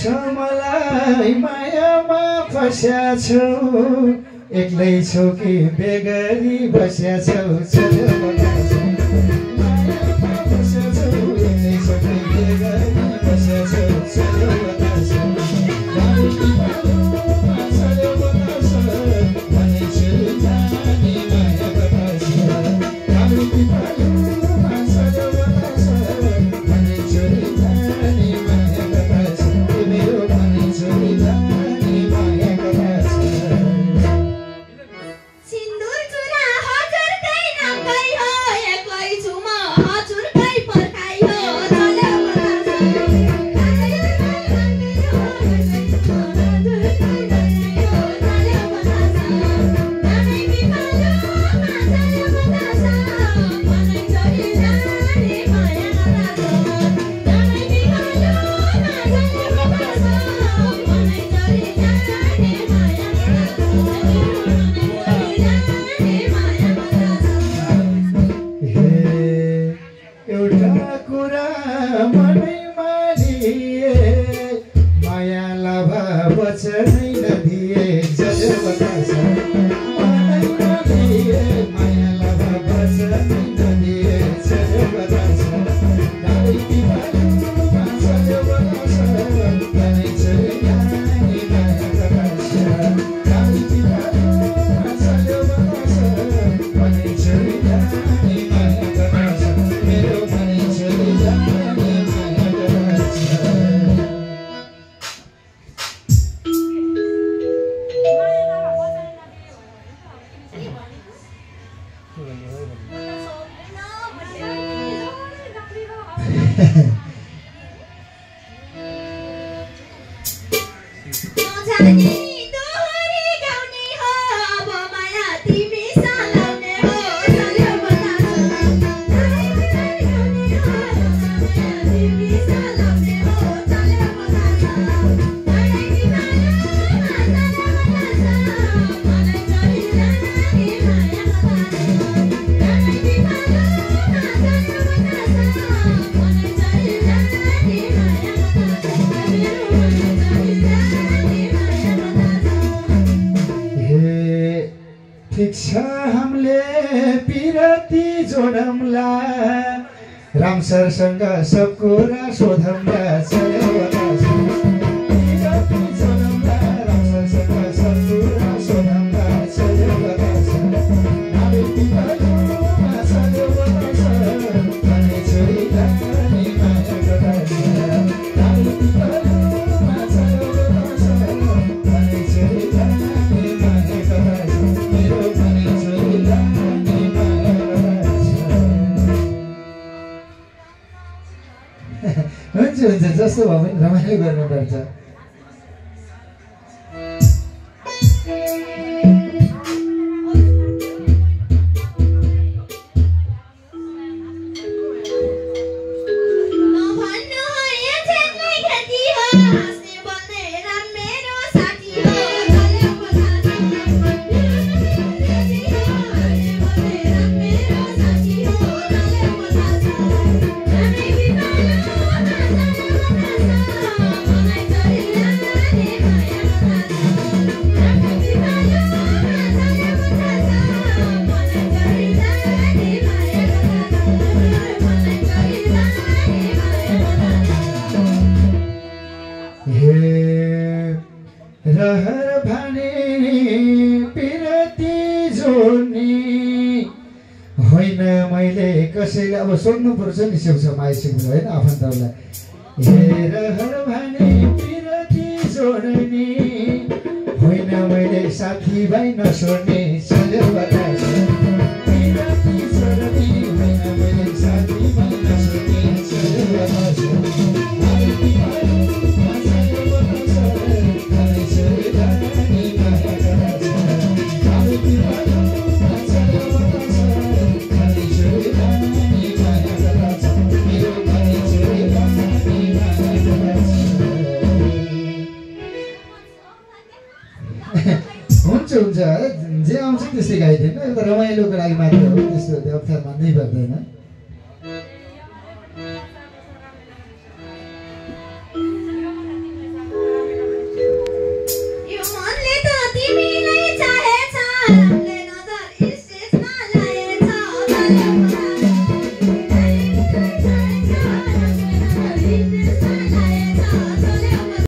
मलाई मायामा फस्या छौ एक्लै छौ कि बेगरी बस्या छौ मायामा फस्या छौ एक्लै छौ कि बेगरी बस्या छौ राम सरसँग सब कुरा सोधौँला चल्यो बतासा पिरती जोडौँला राम सरसँग सब कुरा सोधौँला चल्यो बतासा नाबे पिपलमा चल्यो बतासा भने छोरी जाने माया बतासा नाबे पिपलमा चल्यो बतासा भने छोरी जाने माया बतासा मेरो भने छोरी जाने माया हुन्छ हुन्छ जस्तो भए पनि रमाइलो गर्नुपर्छ कसैले अब सोध्नु पर्छ नि छेउछाउमा आइसक्नु होइन आफन्तहरूलाई हेर भने पिरती जोड्ने होइन मैले साथीभाइ नसोड्ने चल्यो बतासा पिरती जोड्ने होइन मैले साथीभाइ नसोड्ने चल्यो बतासा हुन्छ जे आउँछ त्यसै गाइदिनु एउटा रमाइलोको लागि मात्र हो त्यस्तो अप्ठ्यारो मान्नै पर्दैन Thank you.